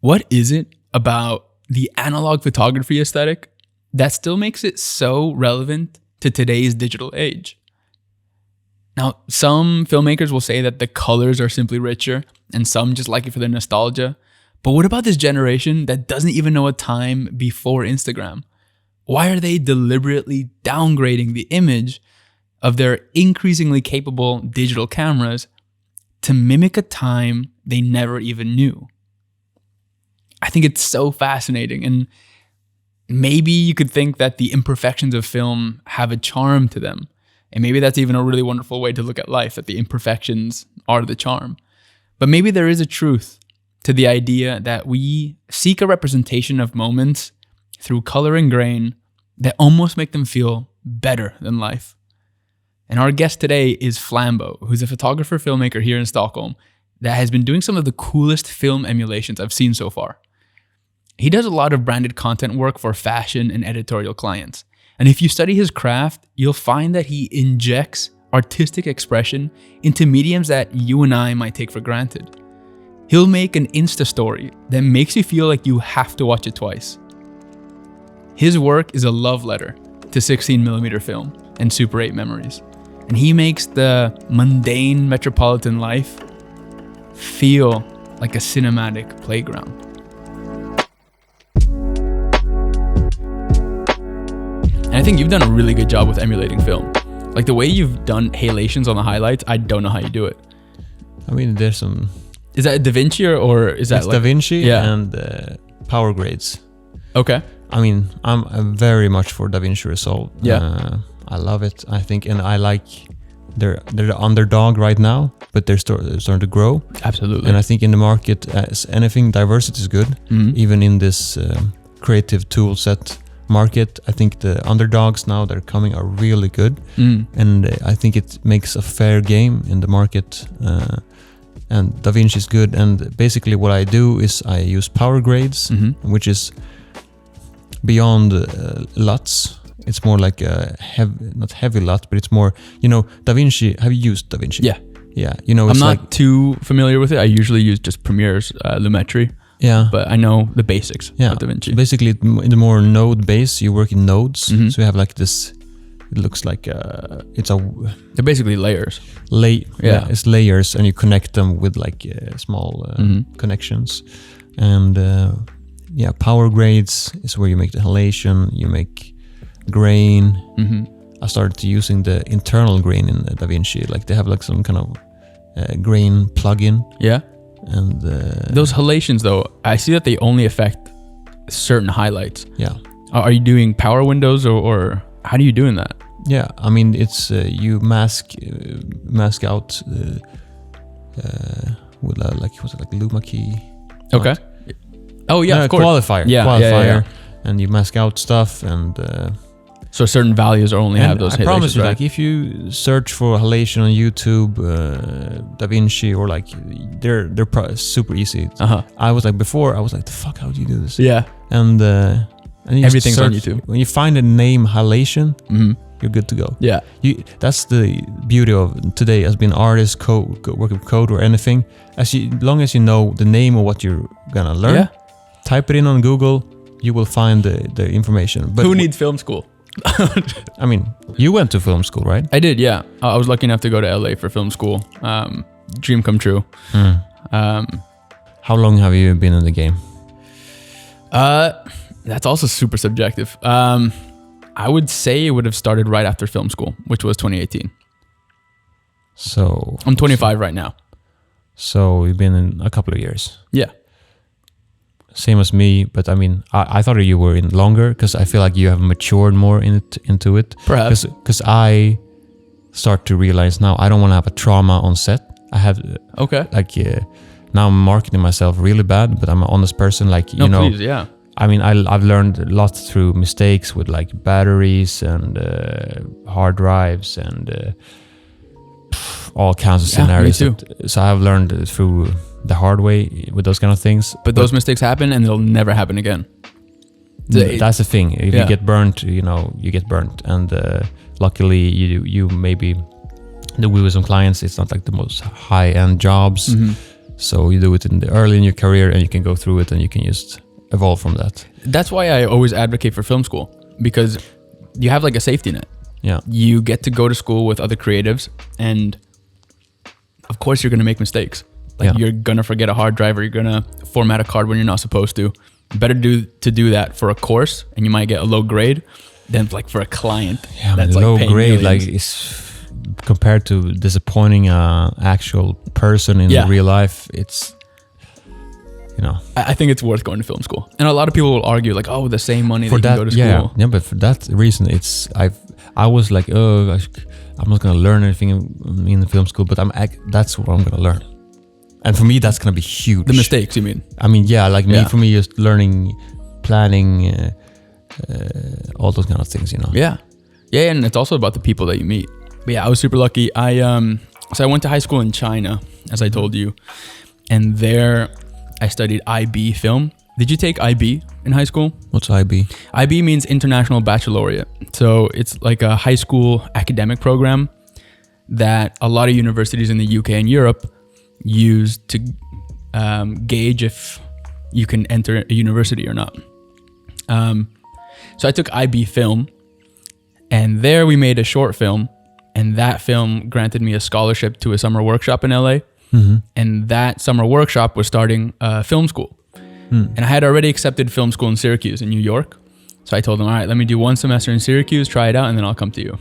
What is it about the analog photography aesthetic that still makes it so relevant to today's digital age? Now, some filmmakers will say that the colors are simply richer, and some just like it for the nostalgia. But what about this generation that doesn't even know a time before Instagram? Why are they deliberately downgrading the image of their increasingly capable digital cameras to mimic a time they never even knew? I think it's so fascinating, and maybe you could think that the imperfections of film have a charm to them. And maybe that's even a really wonderful way to look at life, that the imperfections are the charm. But maybe there is a truth to the idea that we seek a representation of moments through color and grain that almost make them feel better than life. And our guest today is Flambo, who's a photographer filmmaker here in Stockholm that has been doing some of the coolest film emulations I've seen so far. He does a lot of branded content work for fashion and editorial clients. And if you study his craft, you'll find that he injects artistic expression into mediums that you and I might take for granted. He'll make an Insta story that makes you feel like you have to watch it twice. His work is a love letter to 16mm film and Super 8 memories. And he makes the mundane metropolitan life feel like a cinematic playground. And I think you've done a really good job with emulating film. Like the way you've done halations on the highlights, I don't know how you do it. I mean, there's some... Is that DaVinci or is that it's like... DaVinci and power grades. Okay. I mean, I'm very much for DaVinci Resolve. Yeah. I love it, I think, and I like... They're the underdog right now, but they're starting to grow. Absolutely. And I think in the market, as anything, diversity is good. Mm-hmm. Even in this creative tool set market, I think the underdogs now that are coming are really good. And I think it makes a fair game in the market. And DaVinci is good. And basically what I do is I use power grades, which is beyond LUTs. It's more like a not heavy LUT, but it's more, DaVinci. Have you used DaVinci? Yeah. Yeah. I'm not too familiar with it. I usually use just Premiere's Lumetri. Yeah. But I know the basics of DaVinci. So basically, in the more node base, you work in nodes. So you have like this, it looks like they're basically layers. It's layers, and you connect them with like small connections. And power grades is where you make the halation, you make grain. I started using the internal grain in DaVinci. Like they have like some kind of grain plugin. Yeah. And those halations, though, I see that they only affect certain highlights. Yeah. Are you doing power windows or how do you doing that? Yeah, I mean it's you mask out with like Luma key. Okay. What? Oh yeah, of course. Qualifier. Yeah. And you mask out stuff and. So certain values only have those halations. I promise you, right? Like if you search for halation on YouTube, DaVinci, or like they're super easy. I was like before, I was like, the fuck, how do you do this? Yeah. And everything's on YouTube. When you find a name halation, you're good to go. Yeah. That's the beauty of today as being artist, work with code or anything. As long as you know the name of what you're gonna learn, type it in on Google, you will find the information. But who needs film school? I mean, you went to film school, right? I did, yeah. I was lucky enough to go to LA for film school. Dream come true. How long have you been in the game? That's also super subjective. I would say it would have started right after film school, which was 2018. So I'm 25 right now. So you've been in a couple of years. Yeah. Same as me, but I mean, I thought you were in longer because I feel like you have matured more into it. Perhaps. Because I start to realize now I don't want to have a trauma on set. I have... Okay. Like, now I'm marketing myself really bad, but I'm an honest person. Like, please, yeah. I mean, I've learned a lot through mistakes with like batteries and hard drives and all kinds of scenarios. Me too. So I've learned through the hard way with those kind of things. But those mistakes happen and they'll never happen again. That's the thing. If you get burnt, you get burnt. And luckily, you maybe... with some clients, it's not like the most high-end jobs. So you do it early in your career, and you can go through it, and you can just evolve from that. That's why I always advocate for film school, because you have like a safety net. Yeah. You get to go to school with other creatives, and of course you're going to make mistakes. Like you're going to forget a hard drive, or you're going to format a card when you're not supposed to. Better to do that for a course, and you might get a low grade, than like for a client. Yeah, that's low like grade, like is compared to disappointing a actual person in real life. It's, you know, I think it's worth going to film school, and a lot of people will argue like, oh, the same money for that you can go to school. Yeah, but for that reason, I was like, oh, I'm not gonna learn anything in the film school, but that's what I'm gonna learn. And for me, that's gonna be huge. The mistakes, you mean? I mean, for me, just learning, planning, all those kind of things, you know. Yeah, and it's also about the people that you meet. But yeah, I was super lucky. So I went to high school in China, as I told you, and there I studied IB film. Did you take IB in high school? What's IB? IB means International Baccalaureate. So it's like a high school academic program that a lot of universities in the UK and Europe use to gauge if you can enter a university or not. So I took IB film, and there we made a short film, and that film granted me a scholarship to a summer workshop in LA. Mm-hmm. And that summer workshop was starting film school. And I had already accepted film school in Syracuse in New York. So I told them, all right, let me do 1 semester in Syracuse, try it out, and then I'll come to you.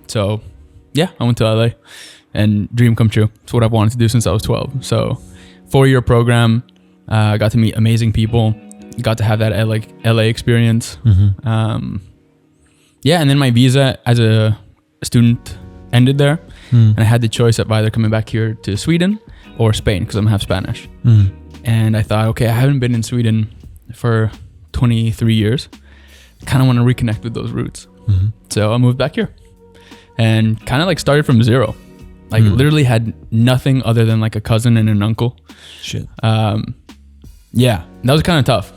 So yeah, I went to LA, and dream come true. It's what I've wanted to do since I was 12. So 4-year program, got to meet amazing people, got to have that LA experience. Mm-hmm. Yeah, and then my visa as a student ended there. And I had the choice of either coming back here to Sweden or Spain, because I'm half Spanish. And I thought, okay, I haven't been in Sweden for 23 years. I kind of want to reconnect with those roots. Mm-hmm. So I moved back here and kind of like started from zero. Like literally had nothing other than like a cousin and an uncle. Shit. Yeah, that was kind of tough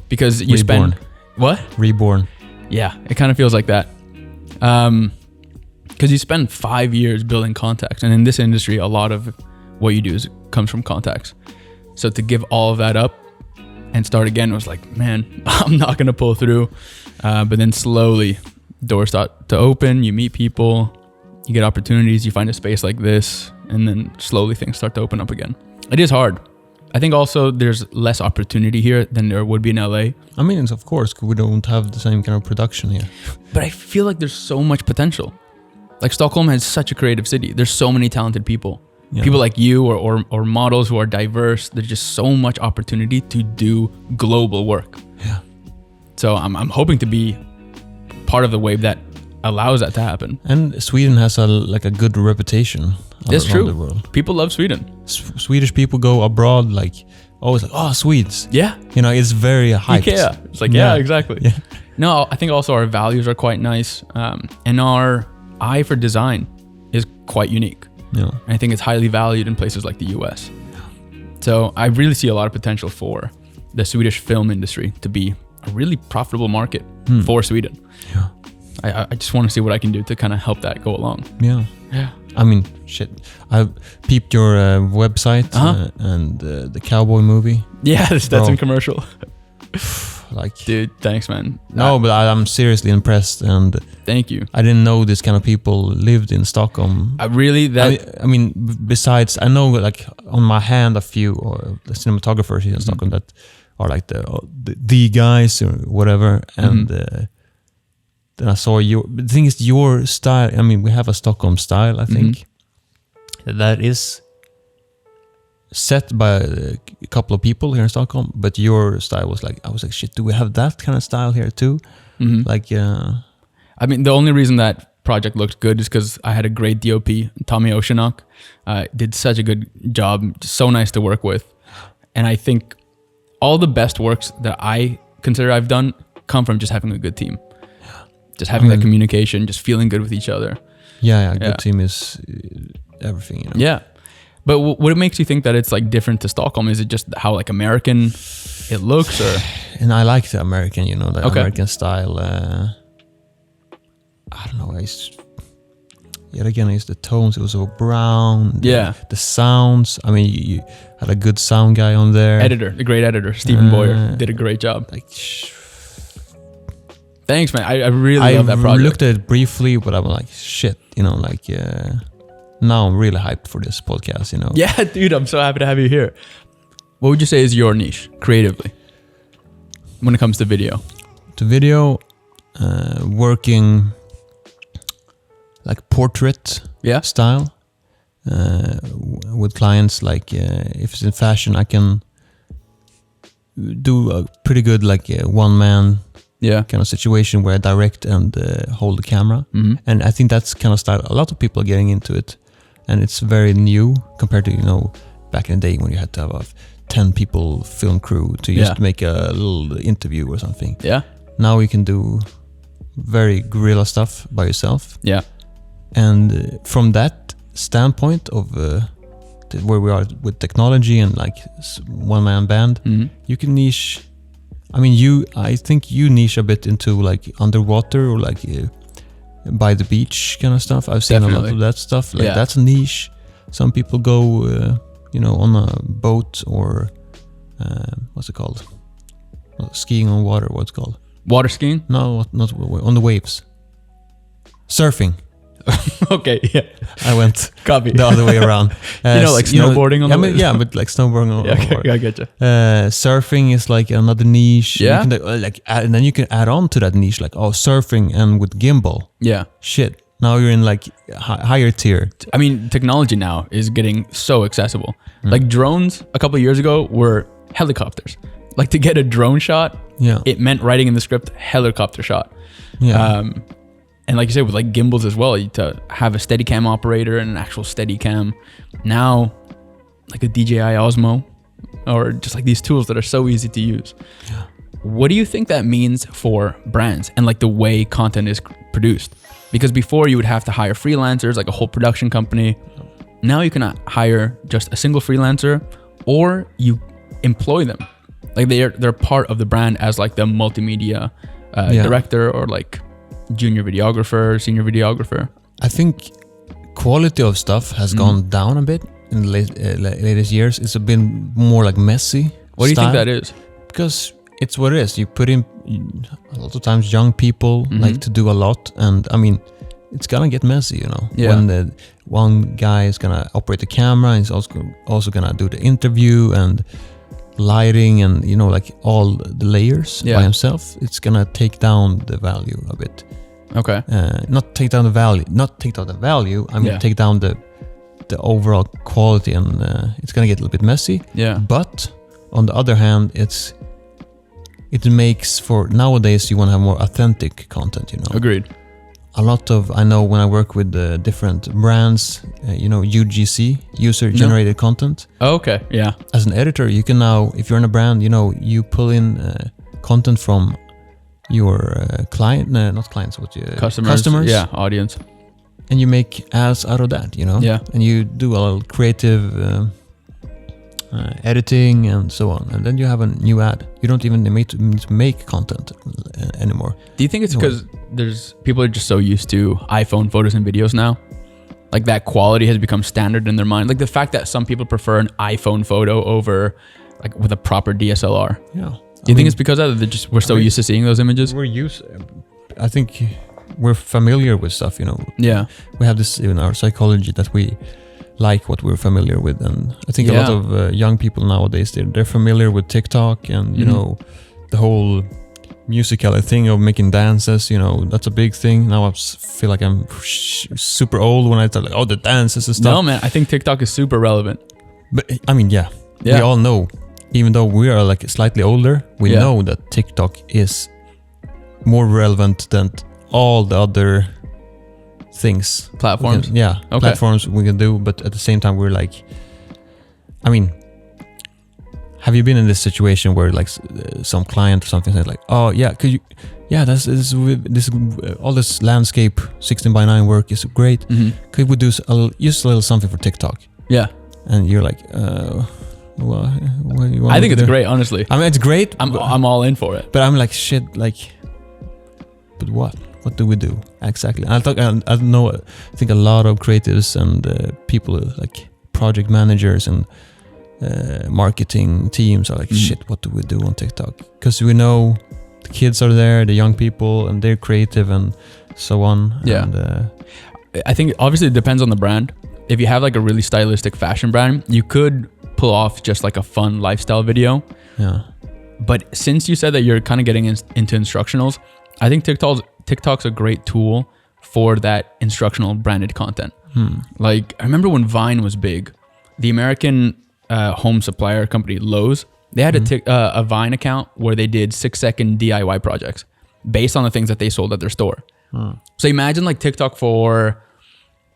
because you Reborn. spend... What? Reborn. Yeah, it kind of feels like that. Because you spend 5 years building contacts. And in this industry, a lot of what you do comes from contacts. So to give all of that up and start again was like, man, I'm not going to pull through. But then slowly doors start to open. You meet people, you get opportunities, you find a space like this, and then slowly things start to open up again. It is hard. I think also there's less opportunity here than there would be in LA. I mean, of course, we don't have the same kind of production here. But I feel like there's so much potential. Like Stockholm has such a creative city. There's so many talented people. Yeah. People like you or models who are diverse. There's just so much opportunity to do global work. Yeah. So I'm hoping to be part of the wave that allows that to happen. And Sweden has a good reputation around the world. People love Sweden. Swedish people go abroad always like, oh, Swedes. Yeah. You know, it's very hyped. IKEA. It's like, yeah, exactly. Yeah. No, I think also our values are quite nice. And our eye for design is quite unique. Yeah. And I think it's highly valued in places like the US. So I really see a lot of potential for the Swedish film industry to be a really profitable market for Sweden. Yeah. I just want to see what I can do to kind of help that go along. Yeah. Yeah. I mean, shit. I peeped your website and the cowboy movie. Yeah, that's in commercial. Dude, thanks, man. No, but I'm seriously impressed, and thank you. I didn't know this kind of people lived in Stockholm. I mean, besides, I know like on my hand a few or the cinematographers here in Stockholm that are like the guys or whatever, and then I saw the thing is your style. I mean, we have a Stockholm style, I think, that is set by a couple of people here in Stockholm, but your style was like, I was like, shit, do we have that kind of style here too? Like, I mean, the only reason that project looked good is because I had a great DOP, Tommy Oceanok, did such a good job, so nice to work with. And I think all the best works that I consider I've done come from just having a good team. Just having that communication, just feeling good with each other. Yeah, good team is everything, you know? Yeah. But what makes you think that it's like different to Stockholm? Is it just how like American it looks, or? And I like the American, you know, the American style. I don't know. yet again, it's the tones. It was so brown. Yeah. The sounds. I mean, you had a good sound guy on there. Editor, the great editor, Stephen Boyer, did a great job. Like, thanks, man. I really love that project. I looked at it briefly, but I'm like, shit, you know, like, now I'm really hyped for this podcast, you know. Yeah, dude, I'm so happy to have you here. What would you say is your niche creatively when it comes to video? To video, working like portrait style with clients. Like if it's in fashion, I can do a pretty good like one man kind of situation where I direct and hold the camera. And I think that's kind of style a lot of people are getting into it, and it's very new compared to, you know, back in the day when you had to have 10 people film crew to just make a little interview or something. Now you can do very guerrilla stuff by yourself. And from that standpoint of where we are with technology and like one-man band, you can niche. I mean, I think you niche a bit into like underwater or like by the beach kind of stuff. I've seen a lot of that stuff. Like that's a niche. Some people go, you know, on a boat or what's it called? Skiing on water. What's it called? Water skiing? No, not on the waves. Surfing. Okay, yeah. I went Copy. the other way around. You know, like snowboarding on the waves? Yeah, but like snowboarding on the water. I get you. Surfing is like another niche. Yeah. You can, and then you can add on to that niche, like, surfing and with gimbal. Yeah. Shit. Now you're in like higher tier. I mean, technology now is getting so accessible. Like drones a couple of years ago were helicopters. Like to get a drone shot, it meant writing in the script helicopter shot. And like you said, with like gimbals as well, to have a Steadicam operator and an actual Steadicam. Now, like a DJI Osmo, or just like these tools that are so easy to use. What do you think that means for brands and like the way content is produced? Because before you would have to hire freelancers, like a whole production company. Now you can hire just a single freelancer, or you employ them. Like they're part of the brand as like the multimedia director or like junior videographer, senior videographer. I think quality of stuff has gone down a bit in the latest years. It's been more like messy. What do you think that is? Because it's what it is. You put in a lot of times young people like to do a lot, and I mean, it's gonna get messy, you know. When the one guy is gonna operate the camera, and he's also gonna do the interview and lighting and, you know, like all the layers by himself. It's gonna take down the value a bit. Okay. Not take down the value. I mean, take down the overall quality, and it's gonna get a little bit messy. But on the other hand, it makes for nowadays you want to have more authentic content, you know. Agreed. A lot of, I know when I work with different brands, you know, UGC, user generated content. Oh, okay, yeah. As an editor, you can now, if you're in a brand, you know, you pull in content from your not clients, what you customers, audience, and you make ads out of that, you know. And you do a little creative editing and so on, and then you have a new ad. You don't even need to make content anymore. Do you think it's because people are just so used to iPhone photos and videos now? Like that quality has become standard in their mind. Like the fact that some people prefer an iPhone photo over like with a proper DSLR. Do you think it's because of that? We're so used to seeing those images? I think we're familiar with stuff, you know. We have this in our psychology that we like what we're familiar with, and I think a lot of young people nowadays, they're familiar with TikTok and you know, the whole musical thing of making dances, you know, that's a big thing. Now I feel like I'm super old when I tell like, the dances and stuff. No, man, I think TikTok is super relevant. But I mean, we all know, even though we are like slightly older, we know that TikTok is more relevant than all the other things, platforms. Platforms we can do, but at the same time we're like, I mean, have you been in this situation where like some client or something said like, could you, this all this landscape 16:9 work is great, could we do just a little something for TikTok? And you're like, well, what do you want? I think it's great, honestly. I mean, it's great. I'm all in for it. But I'm like, shit, like, but what? what do we do exactly? I think a lot of creatives and people like project managers and marketing teams are like, shit, what do we do on TikTok? Because we know the kids are there, the young people, and they're creative and so on. Yeah. And, I think obviously it depends on the brand. If you have like a really stylistic fashion brand, you could pull off just like a fun lifestyle video. Yeah. But since you said that you're kind of getting into instructionals, I think TikTok's a great tool for that instructional branded content. Like I remember when Vine was big, the American home supplier company Lowe's, they had a Vine account where they did 6-second DIY projects based on the things that they sold at their store. So imagine like TikTok for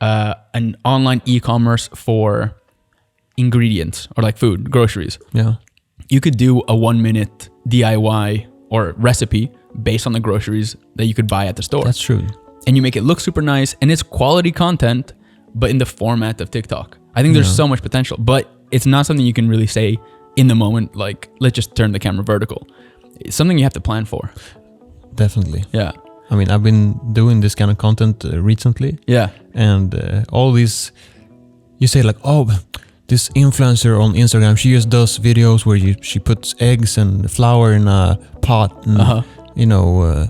an online e-commerce for ingredients or like food, groceries. Yeah. You could do a 1-minute DIY or recipe based on the groceries that you could buy at the store. That's true. And you make it look super nice and it's quality content, but in the format of TikTok. I think there's so much potential, but it's not something you can really say in the moment, like, let's just turn the camera vertical. It's something you have to plan for. Definitely. Yeah. I mean, I've been doing this kind of content recently. Yeah. And all these, you say like, oh, this influencer on Instagram, she just does videos where she puts eggs and flour in a pot and, you know,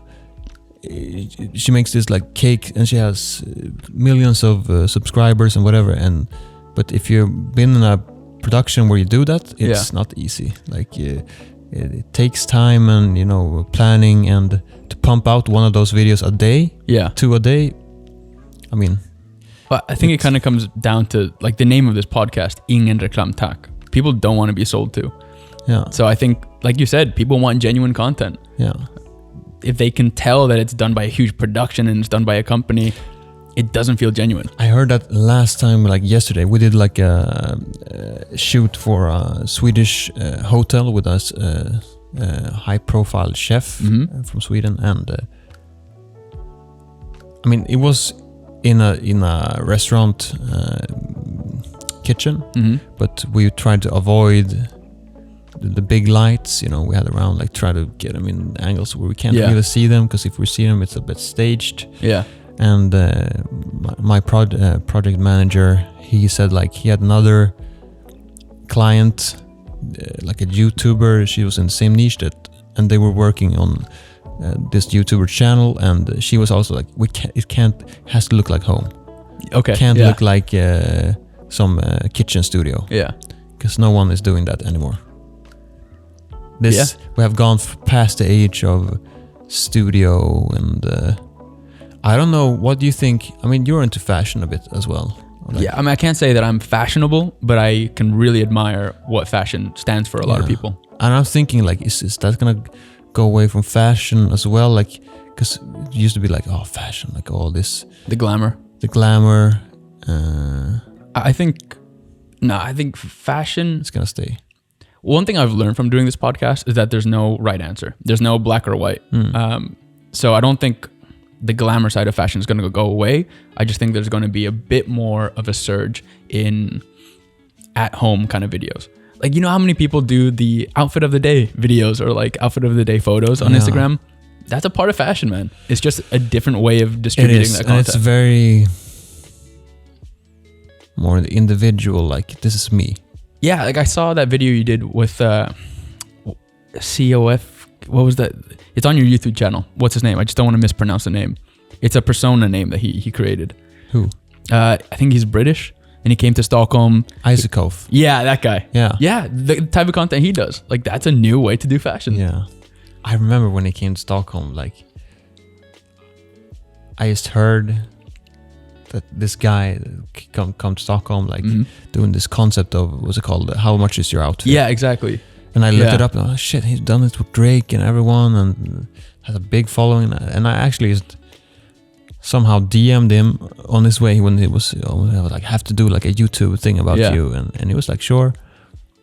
she makes this like cake and she has millions of subscribers and whatever. But if you've been in a production where you do that, it's not easy. Like it takes time and, you know, planning, and to pump out one of those videos a day, 2 a day, I mean. But I think it kind of comes down to like the name of this podcast, Ingen Reklam Tack. People don't want to be sold to. Yeah. So I think, like you said, people want genuine content. Yeah. If they can tell that it's done by a huge production and it's done by a company, it doesnh feel genuine. I heard that last time, like yesterday, we did like a shoot for a Swedish hotel with us, high-profile chef from Sweden, and I mean, it was in a restaurant kitchen, but we tried to avoid the big lights, you know, we had around, like try to get them in angles where we can't really see them, because if we see them, it's a bit staged. Yeah. And my project manager, he said like he had another client, like a YouTuber. She was in the same niche and they were working on this YouTuber channel, and she was also like, it has to look like home. Okay. Can't look like some kitchen studio. Yeah. Because no one is doing that anymore. We have gone past the age of studio, and I don't know, what do you think? I mean, you're into fashion a bit as well. Like, I mean, I can't say that I'm fashionable, but I can really admire what fashion stands for a lot of people. And I'm thinking like, is that gonna go away from fashion as well? Like, because it used to be like, oh, fashion, like all this. The glamour. I think fashion is gonna stay. One thing I've learned from doing this podcast is that there's no right answer. There's no black or white. So I don't think the glamour side of fashion is going to go away. I just think there's going to be a bit more of a surge in at-home kind of videos. Like, you know how many people do the outfit of the day videos or like outfit of the day photos on Instagram? That's a part of fashion, man. It's just a different way of distributing that content. And it's very more individual, like, this is me. Yeah, like I saw that video you did with COF. What was that? It's on your YouTube channel. What's his name? I just don't want to mispronounce the name. It's a persona name that he created. Who? I think he's British, and he came to Stockholm. Isakov. Yeah, that guy. Yeah. Yeah, the type of content he does. Like, that's a new way to do fashion. Yeah. I remember when he came to Stockholm, like, I just heard that this guy come to Stockholm, like doing this concept of, what's it called? How much is your outfit? Yeah, exactly. And I looked it up and, oh shit, he's done it with Drake and everyone and has a big following. And I actually just somehow DM'd him on his way when I was like, have to do like a YouTube thing about you. And he was like, sure.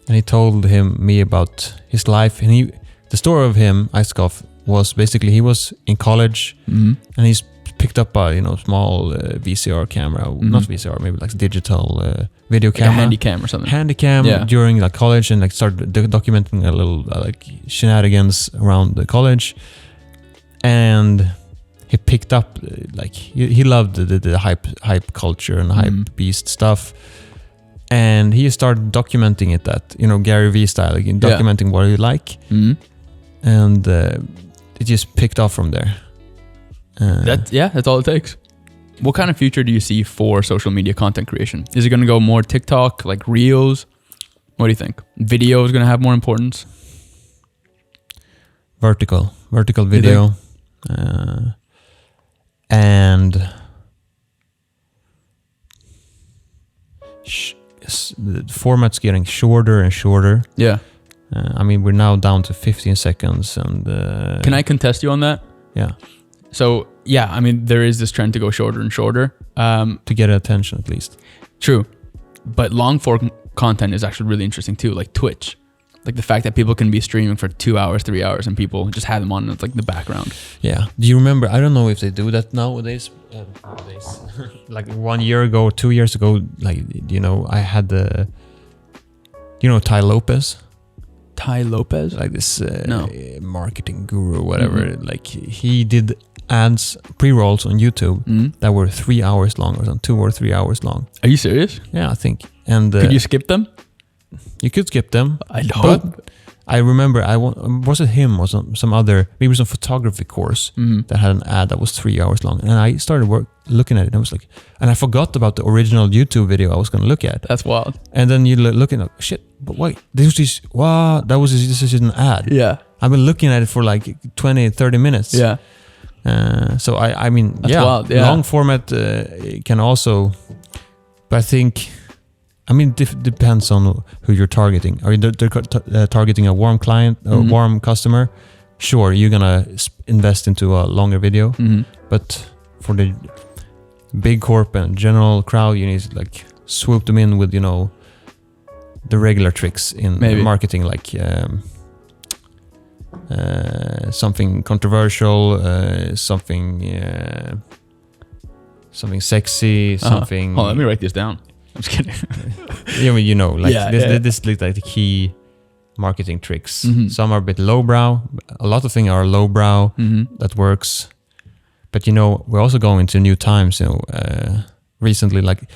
And he told me about his life. And the story of him, Iskov, was basically he was in college and he's picked up a small VCR camera, not VCR, maybe like digital video camera, like a handycam or something. Handycam during like college, and like started documenting a little like shenanigans around the college. And he picked up like he loved the hype culture and hype beast stuff, and he started documenting it, that Gary Vee style, like, documenting what you like, and it just picked off from there. That's all it takes. What kind of future do you see for social media content creation? Is it going to go more TikTok, like Reels? What do you think? Video is going to have more importance? Vertical video, and the format's getting shorter and shorter. Yeah. I mean, we're now down to 15 seconds, and can I contest you on that? Yeah. So yeah, I mean, there is this trend to go shorter and shorter, to get attention at least. True, but long form content is actually really interesting too, like Twitch. Like the fact that people can be streaming for 2 hours, 3 hours, and people just have them on, it's like the background. Yeah. Do you remember? I don't know if they do that nowadays. Like 1 year ago, 2 years ago, like I had the, Ty Lopez. Ty Lopez, like this no. Marketing guru or whatever. Like he did ads, pre-rolls on YouTube that were 3 hours long, or 2 or 3 hours long. Are you serious? Yeah, I think. And could you skip them? You could skip them. I know. But I remember, was it him or some other, maybe some photography course that had an ad that was 3 hours long. And I started looking at it, and I was like, and I forgot about the original YouTube video I was going to look at. That's wild. And then you look at shit, but wait, this is an ad. Yeah. I've been looking at it for like 20, 30 minutes. Yeah. So I mean, that's wild. Yeah. Long format can also, but I think, it depends on who you're targeting. Are you targeting a warm client, a warm customer? Sure, you're gonna invest into a longer video. But for the big corp and general crowd, you need to like swoop them in with the regular tricks in marketing, like something controversial, something sexy, something. Hold on, let me write this down. I'm just kidding. This is like the key marketing tricks. Some are a bit lowbrow. A lot of things are lowbrow. That works. But we're also going into new times. Recently, like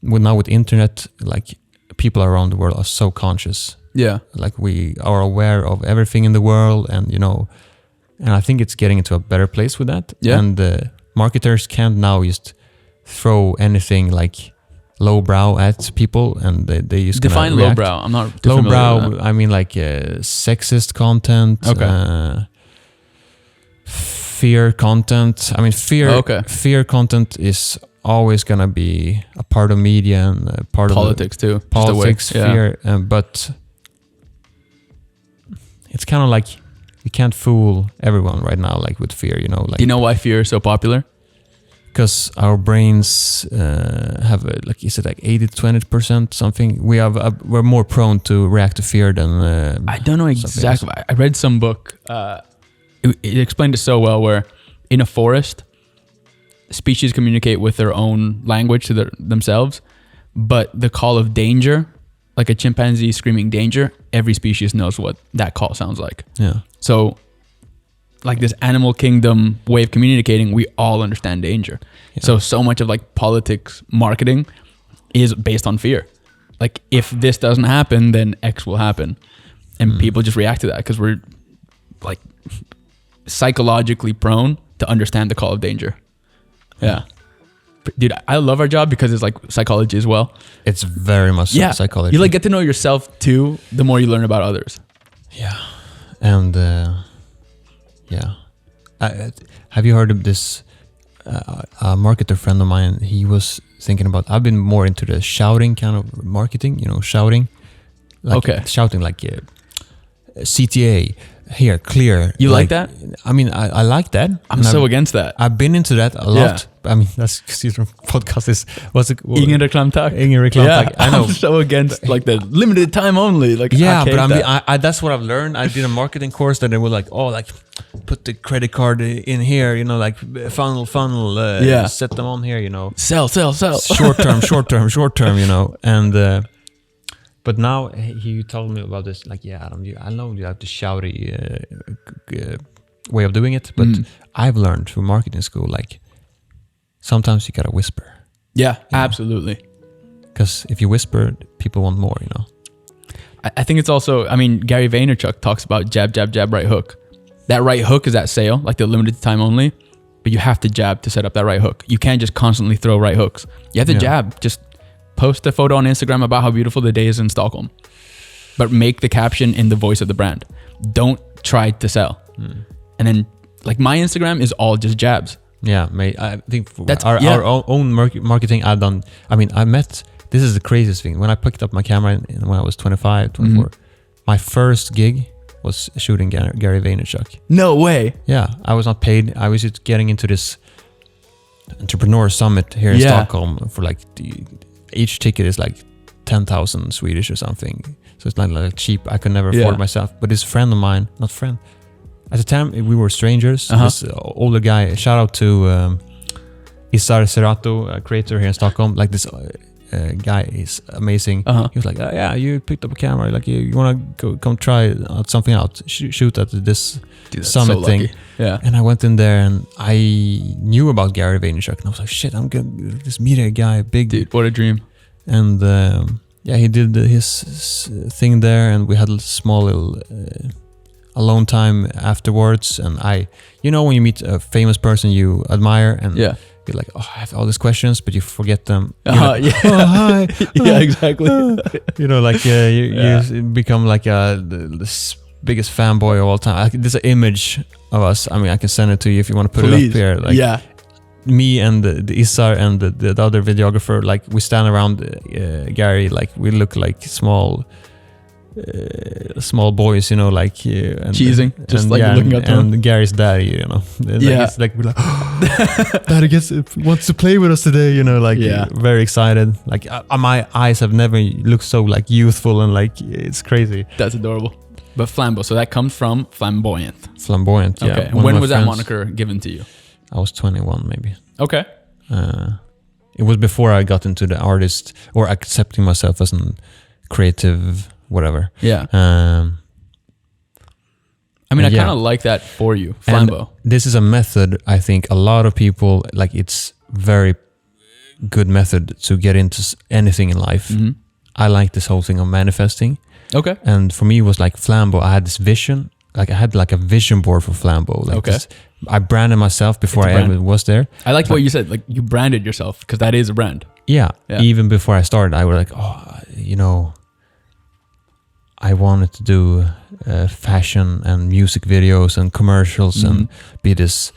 with internet, like people around the world are so conscious. Yeah. Like we are aware of everything in the world, and and I think it's getting into a better place with that. Yeah. And marketers can't now just throw anything like lowbrow at people, and they just define lowbrow. I'm not too lowbrow. I mean, like sexist content. Okay. Fear content. I mean, fear content is always gonna be a part of media and a part politics of too. Politics, fear, but it's kind of like you can't fool everyone right now, like with fear. Like, do you know why fear is so popular? Because our brains have is it like 80-20% something? We're more prone to react to fear than. I don't know exactly. I read some book. It explained it so well. Where in a forest, species communicate with their own language to themselves, but the call of danger, like a chimpanzee screaming danger, every species knows what that call sounds like. Yeah. So, like this animal kingdom way of communicating, we all understand danger. Yeah. So much of like politics marketing is based on fear. Like if this doesn't happen, then X will happen. And people just react to that because we're like psychologically prone to understand the call of danger. Yeah. Dude, I love our job because it's like psychology as well. It's very much psychology. You like get to know yourself too the more you learn about others. Yeah. And have you heard of this a marketer friend of mine? He was thinking about, I've been more into the shouting kind of marketing, shouting. Like, shouting like CTA, here, clear. You like that? I mean, I like that. I'm so against that. I've been into that a lot. Yeah. I mean, that's because your podcast is, Ingen Reklam Tack. Ingen Reklam Tack. I know. I'm so against like the limited time only. Like, yeah, but I that's what I've learned. I did a marketing course that they were like, put the credit card in here, like funnel, set them on here, Sell. Short term, and but now he told me about this, like, Adam, I know you have the shouty way of doing it. But I've learned through marketing school, like sometimes you gotta whisper. Yeah, absolutely. Because if you whisper, people want more, you know. I think it's also, I mean, Gary Vaynerchuk talks about jab, jab, jab, right hook. That right hook is at sale, like the limited time only, but you have to jab to set up that right hook. You can't just constantly throw right hooks. You have to jab. Just post a photo on Instagram about how beautiful the day is in Stockholm, but make the caption in the voice of the brand. Don't try to sell. And then, like, my Instagram is all just jabs. Yeah, I think our own marketing I've done. I mean, this is the craziest thing. When I picked up my camera when I was 25, 24, my first gig was shooting Gary Vaynerchuk. No way. Yeah, I was not paid. I was just getting into this entrepreneur summit here in Stockholm for like, each ticket is like 10,000 Swedish or something. So it's not like cheap. I could never afford myself. But this friend of mine, not friend, at the time we were strangers. This older guy, shout out to Isar Serato, a creator here in Stockholm. Like this guy is amazing. He was like, yeah, you picked up a camera, like you want to come try something out, shoot at this summit thing. Yeah. And I went in there and I knew about Gary Vaynerchuk and I was like, shit, I'm good, this media guy, big dude, what a dream. And he did his thing there, and we had a small little alone time afterwards. And when you meet a famous person you admire and you're like, oh, I have all these questions, but you forget them. Oh, hi. Yeah, exactly. You become like the biggest fanboy of all time. There's an image of us. I mean, I can send it to you if you want to put it up here. Like, me and the Isar and the other videographer, like we stand around Gary, like we look like small boys, you know, like cheesing, just like looking up to him. And Gary's daddy, you know, it's like we're like, Daddy wants to play with us today, you know, like very excited. Like my eyes have never looked so like youthful and like it's crazy. That's adorable. But Flambo, so that comes from flamboyant. Flamboyant, yeah. Okay. And when was that moniker given to you? I was 21, maybe. Okay. It was before I got into the artist or accepting myself as a creative, whatever. Yeah. I mean, I kind of like that for you, Flambo. And this is a method, I think a lot of people, like it's very good method to get into anything in life. I like this whole thing of manifesting. Okay. And for me, it was like Flambo. I had this vision. Like I had like a vision board for Flambo. Like this, I branded myself before I ever was there. I like what you said. Like you branded yourself because that is a brand. Yeah. Even before I started, I was like, oh, you know, I wanted to do fashion and music videos and commercials and be this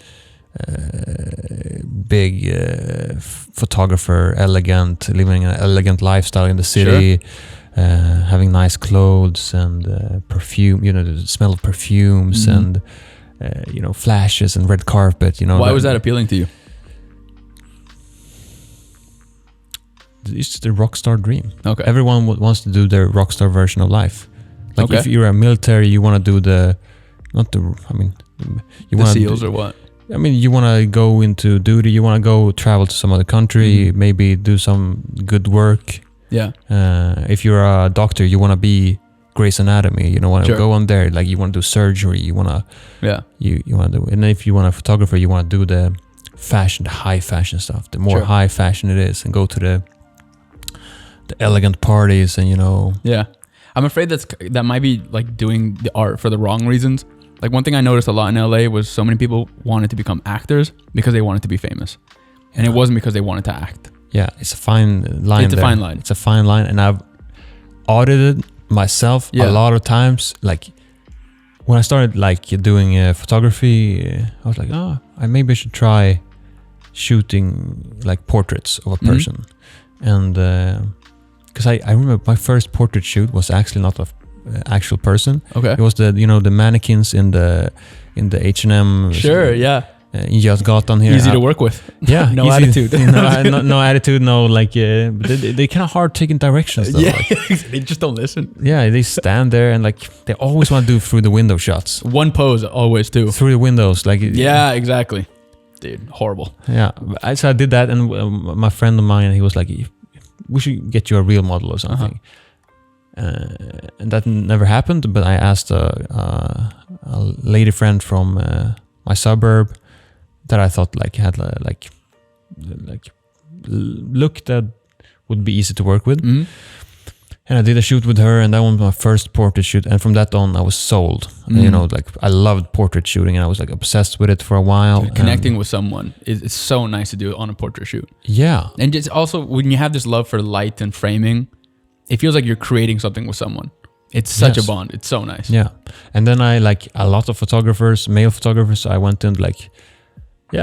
big photographer, elegant, living an elegant lifestyle in the city. Sure. Having nice clothes and perfume, you know, the smell of perfumes and, you know, flashes and red carpet, you know. Why was that appealing to you? It's the rock star dream. Okay. Everyone wants to do their rock star version of life. Like if you're a military, you want to do you want SEALs or what? I mean, you want to go into duty, you want to go travel to some other country, maybe do some good work. Yeah. If you're a doctor, you want to be Grey's Anatomy. You don't want to go on there. Like you want to do surgery. You want to. Yeah. You want to do. And then if you want a photographer, you want to do the fashion, the high fashion stuff. The more high fashion it is, and go to the elegant parties, and you know. Yeah, I'm afraid that might be like doing the art for the wrong reasons. Like one thing I noticed a lot in LA was so many people wanted to become actors because they wanted to be famous, and it wasn't because they wanted to act. Yeah, it's a fine line. It's a fine line. It's a fine line, and I've audited myself a lot of times. Like when I started like doing photography, I was like, I maybe should try shooting like portraits of a person, and because I remember my first portrait shoot was actually not an actual person. Okay, it was the mannequins in the H&M. Sure, yeah. In Götgatan here. Easy to work with. Yeah. No attitude. no attitude, no like... they kind of hard taking directions though. Yeah, like, they just don't listen. Yeah, they stand there and like... They always want to do through the window shots. One pose always too. Through the windows. Like. Yeah, exactly. Dude, horrible. Yeah. So I did that, and my friend of mine, he was like, we should get you a real model or something. And that never happened. But I asked a lady friend from my suburb that I thought like had like look that would be easy to work with. And I did a shoot with her, and that was my first portrait shoot. And from that on, I was sold. You know, like I loved portrait shooting, and I was like obsessed with it for a while. Dude, connecting with someone is so nice to do on a portrait shoot. Yeah. And just also when you have this love for light and framing, it feels like you're creating something with someone. It's such a bond. It's so nice. Yeah. And then I like a lot of photographers, male photographers. So I went in like,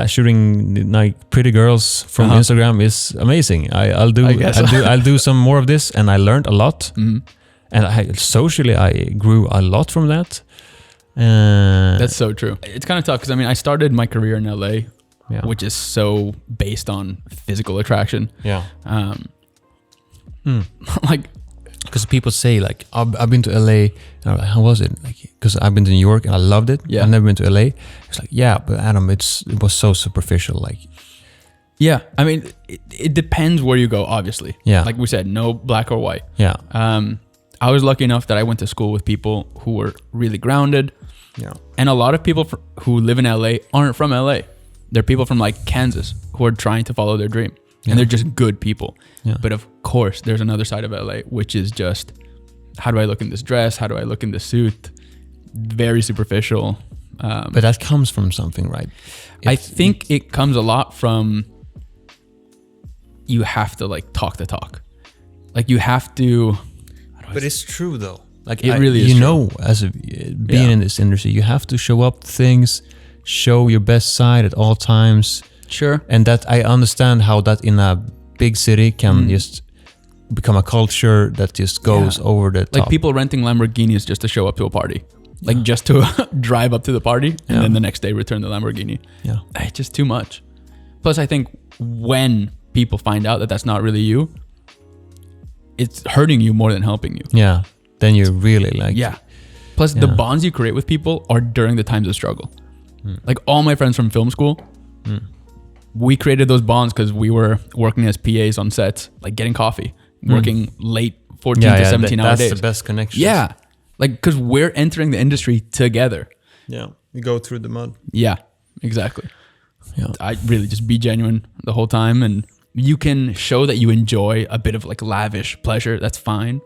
shooting like pretty girls from Instagram is amazing. I'll do some more of this, and I learned a lot. And socially I grew a lot from that. That's so true. It's kind of tough because I mean I started my career in LA, which is so based on physical attraction. Like, because people say like I've been to LA, and I'm like, how was it? Like, because I've been to New York and I loved it. I've never been to LA. It's like, but Adam, it was so superficial. Like, I mean, it depends where you go. Obviously, like we said, no black or white. I was lucky enough that I went to school with people who were really grounded. And a lot of people who live in LA aren't from LA. They're people from like Kansas who are trying to follow their dream. And they're just good people. But of course, there's another side of LA, which is just, how do I look in this dress? How do I look in this suit? Very superficial. But that comes from something, right? I think it comes a lot from, you have to like talk the talk. Like you have to. But it's true though. Like it really is. You know, as being in this industry, you have to show up things, show your best side at all times. Sure. And that I understand how that in a big city can just become a culture that just goes over the top. Like people renting Lamborghinis just to show up to a party. Like just to drive up to the party and then the next day return the Lamborghini. It's just too much. Plus I think when people find out that that's not really you, it's hurting you more than helping you. Then you really like... Plus the bonds you create with people are during the times of struggle. Like all my friends from film school, we created those bonds because we were working as PAs on sets, like getting coffee, working late 14 to 17 hour days. That's the best connection. Like because we're entering the industry together. We go through the mud. Exactly. I really just be genuine the whole time, and you can show that you enjoy a bit of like lavish pleasure. That's fine.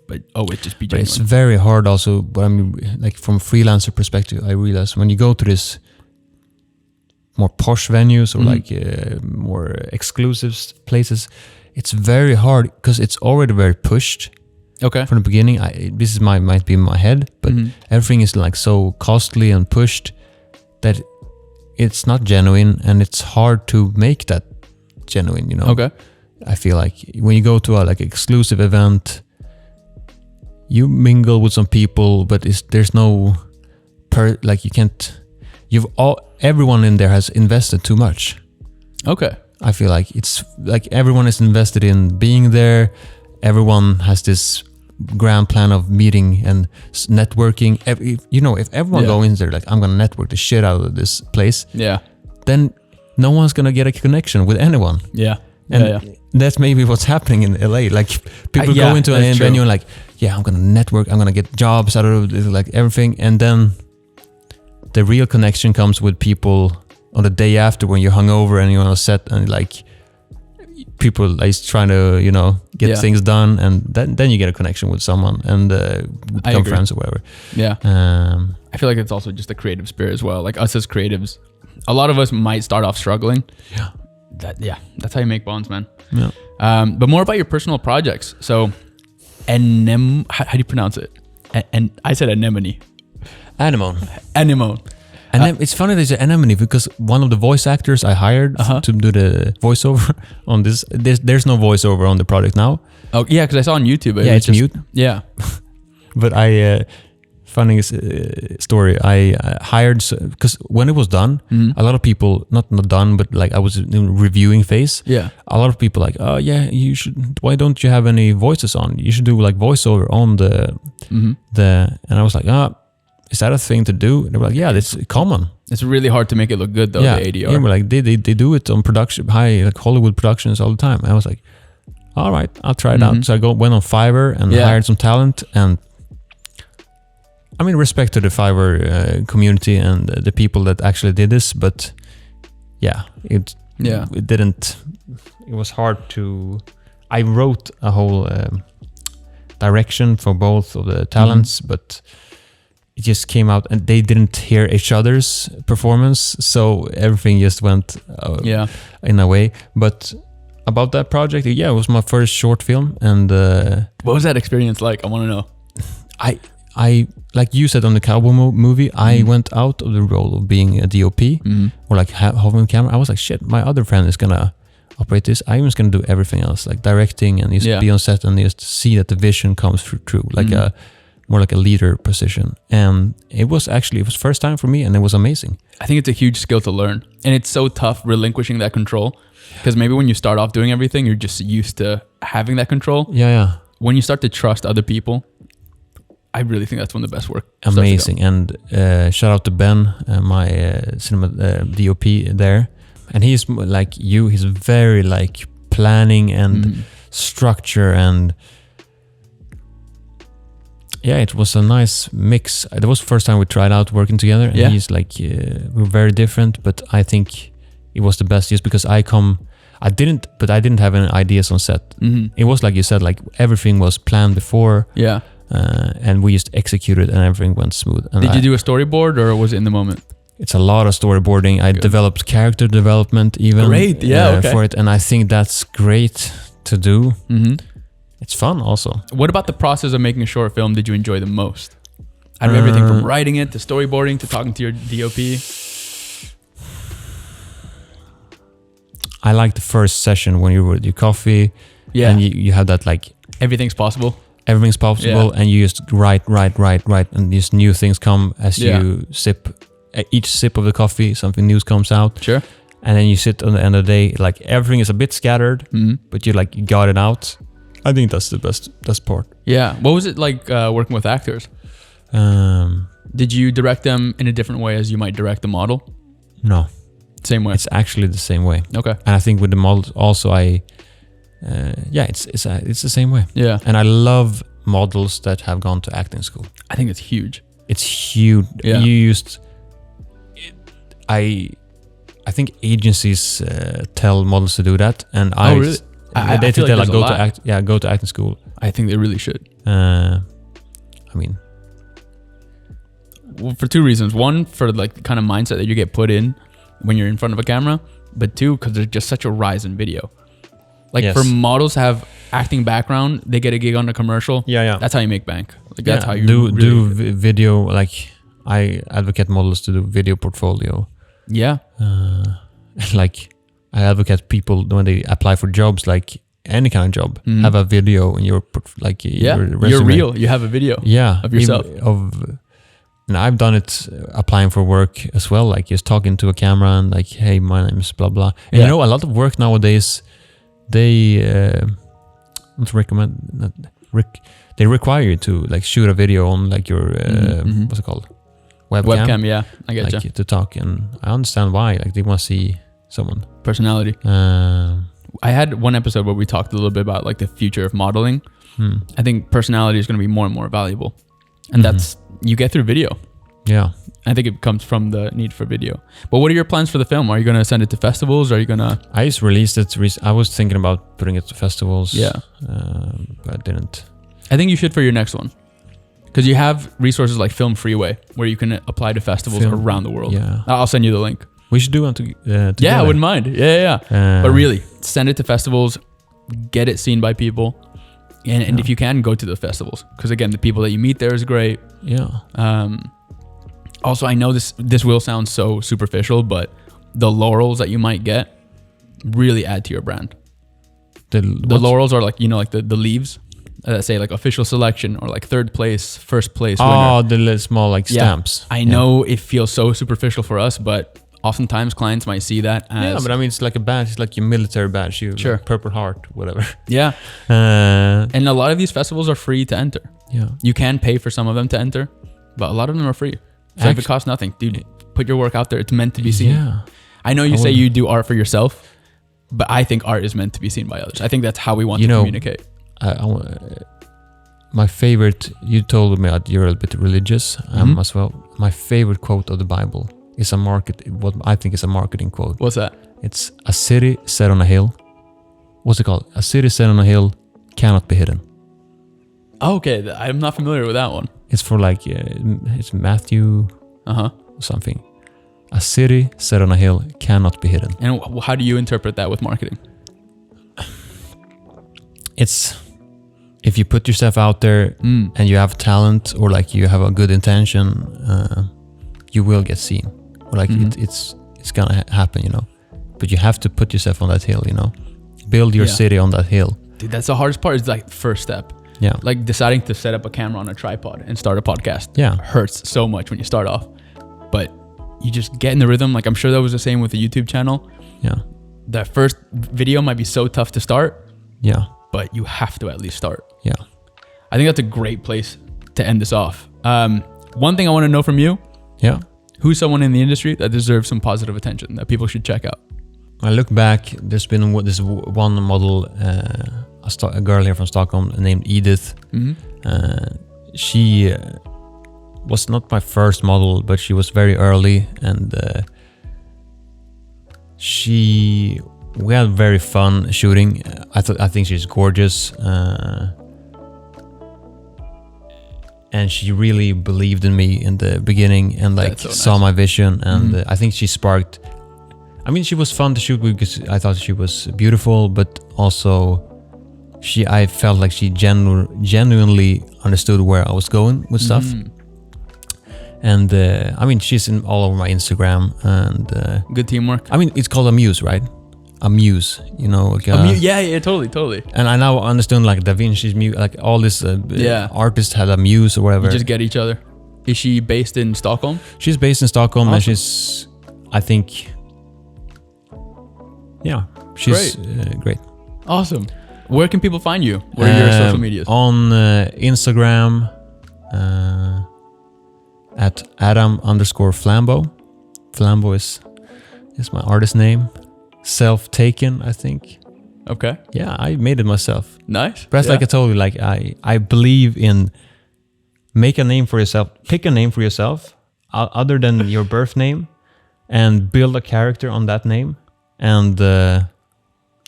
But always just be genuine. But it's very hard also. But I mean, like from a freelancer perspective, I realize when you go to this more posh venues or like more exclusive places, it's very hard because it's already very pushed. From the beginning, this is might be in my head, but everything is like so costly and pushed that it's not genuine, and it's hard to make that genuine. You know. I feel like when you go to a like exclusive event, you mingle with some people, but there's no like you can't. Everyone in there has invested too much. I feel like it's like everyone is invested in being there. Everyone has this grand plan of meeting and networking. If everyone goes in there like, I'm gonna network the shit out of this place, then no one's gonna get a connection with anyone. And that's maybe what's happening in LA. Like people go into a venue and like, I'm gonna network, I'm gonna get jobs out of it, like everything, and then the real connection comes with people on the day after when you're hungover and you're on a set and like people is trying to get things done, and then you get a connection with someone and become friends or whatever. I feel like it's also just a creative spirit as well. Like us as creatives, a lot of us might start off struggling. That's how you make bonds, man. But more about your personal projects. So how do you pronounce it? And I said Anemone. Anemone. And it's funny there's an Anemone because one of the voice actors I hired to do the voiceover on this, there's no voiceover on the project now. Oh yeah, because I saw on YouTube. It's mute. But funny story. I hired, because when it was done, a lot of people, not done, but like I was in reviewing phase. A lot of people like, oh yeah, you should. Why don't you have any voices on? You should do like voiceover on the. And I was like, is that a thing to do? And they were like, yeah, that's common. It's really hard to make it look good though, the ADR. Yeah, we're like, they do it on production, like Hollywood productions all the time. And I was like, all right, I'll try it out. So I went on Fiverr and hired some talent. And I mean, respect to the Fiverr community and the people that actually did this, but it didn't. It was hard to. I wrote a whole direction for both of the talents, but it just came out and they didn't hear each other's performance, so everything just went in a way. But about that project, it was my first short film, and what was that experience like? I want to know. I like you said on the cowboy movie, I went out of the role of being a DOP or like hovering camera. I was like, shit, my other friend is gonna operate this. I'm just gonna do everything else, like directing and just be on set and just see that the vision comes through, like a more like a leader position. And it was first time for me, and it was amazing. I think it's a huge skill to learn, and it's so tough relinquishing that control, because maybe when you start off doing everything, you're just used to having that control. When you start to trust other people, I really think that's when the best work starts to go. Amazing. And shout out to Ben, my cinema DOP there. And he's like you, he's very like planning and structure, and it was a nice mix. That was the first time we tried out working together, and he's like, we're very different, but I think it was the best just because I didn't have any ideas on set. It was like you said, like everything was planned before. And we just executed and everything went smooth. And did you do a storyboard, or was it in the moment? It's a lot of storyboarding. I developed character development even for it, and I think that's great to do. It's fun also. What about the process of making a short film did you enjoy the most? Out of everything from writing it to storyboarding to talking to your DOP? I like the first session when you're with your coffee and you have that like... Everything's possible. Everything's possible, and you just write, and these new things come as you sip. Each sip of the coffee, something new comes out. Sure. And then you sit on the end of the day, like everything is a bit scattered, but you got it out. I think that's the best part. Yeah. What was it like working with actors? Did you direct them in a different way as you might direct the model? No. Same way. It's actually the same way. Okay. And I think with the models also, it's the same way. Yeah. And I love models that have gone to acting school. I think it's huge. It's huge. Yeah. I think agencies tell models to do that, and really? They think like go to acting school. I think they really should. I mean, well, for two reasons. One, for like the kind of mindset that you get put in when you're in front of a camera, but two, because there's just such a rise in video. Like for models to have acting background, they get a gig on a commercial. Yeah. That's how you make bank. Like that's how you do video. Like I advocate models to do video portfolio. Yeah. Like I advocate people when they apply for jobs, like any kind of job, have a video in your like your resume. You're real. You have a video. Of yourself. And I've done it applying for work as well, like just talking to a camera and like, hey, my name is blah blah. And you know, a lot of work nowadays, they they require you to like shoot a video on like your what's it called, webcam. Yeah, I get like, to talk, and I understand why. Like they want to see someone personality. I had one episode where we talked a little bit about like the future of modeling. I think personality is going to be more and more valuable, and that's you get through video. Yeah. I think it comes from the need for video. But what are your plans for the film? Are you going to send it to festivals? Are you going to... I just released it. I was thinking about putting it to festivals. Yeah. But I didn't. I think you should for your next one. Because you have resources like Film Freeway where you can apply to festivals around the world. Yeah. I'll send you the link. We should do one together. Yeah, I wouldn't mind. Yeah. But really, send it to festivals. Get it seen by people. And if you can, go to the festivals. Because again, the people that you meet there is great. Yeah. Also, I know this will sound so superficial, but the laurels that you might get really add to your brand. The laurels are like, you know, like the leaves that say like official selection or like third place, first place winner. Oh, the small like stamps. I know it feels so superficial for us, but oftentimes clients might see that as... Yeah, but I mean, it's like a badge. It's like your military badge. Sure. Like Purple Heart, whatever. Yeah. And a lot of these festivals are free to enter. Yeah. You can pay for some of them to enter, but a lot of them are free. So if it costs nothing, dude, put your work out there. It's meant to be seen. Yeah. I know you say you do art for yourself, But I think art is meant to be seen by others. I think that's how we want to communicate. My favorite, you told me that you're a bit religious as well. My favorite quote of the Bible is what I think is a marketing quote. What's that? It's a city set on a hill. What's it called? A city set on a hill cannot be hidden. Oh, okay, I'm not familiar with that one. It's for like, it's Matthew or something. A city set on a hill cannot be hidden. And how do you interpret that with marketing? It's if you put yourself out there and you have talent or like you have a good intention, you will get seen. Or like it's gonna happen, you know. But you have to put yourself on that hill, you know. Build your city on that hill. Dude, that's the hardest part. Is like the first step. Yeah. Like deciding to set up a camera on a tripod and start a podcast. Yeah. Hurts so much when you start off, but you just get in the rhythm. Like I'm sure that was the same with the YouTube channel. Yeah. The first video might be so tough to start. Yeah. But you have to at least start. Yeah. I think that's a great place to end this off. One thing I want to know from you. Yeah. Who's someone in the industry that deserves some positive attention that people should check out? I look back, there's been this one model, a girl here from Stockholm named Edith. She was not my first model, but she was very early, and we had very fun shooting. I think she's gorgeous, and she really believed in me in the beginning and like saw my vision, and I think she sparked. I mean, she was fun to shoot with because I thought she was beautiful, but also I felt like she genuinely understood where I was going with stuff. And I mean, she's all over my Instagram, and good teamwork. I mean, it's called a muse, right? A muse, you know. Like yeah, totally. And I now understand like Da Vinci's muse, like all this artists had a muse or whatever. You just get each other. Is she based in Stockholm? She's based in Stockholm, and she's, I think, she's great. Awesome. Where can people find you? What are your social medias? On Instagram at Adam_Flambo. Flambo is my artist name. Self-taken, I think. Okay. Yeah, I made it myself. Nice. But like I told you, like I believe in make a name for yourself. Pick a name for yourself other than your birth name, and build a character on that name, and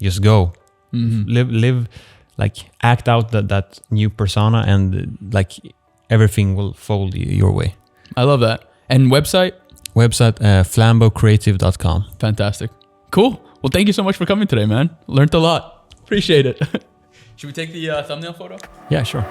just go. Live, like act out that new persona, and like everything will fold your way. I love that. And website, flambocreative.com. Fantastic. Cool. Well, thank you so much for coming today, man. Learned a lot. Appreciate it. Should we take the thumbnail photo? Yeah, sure.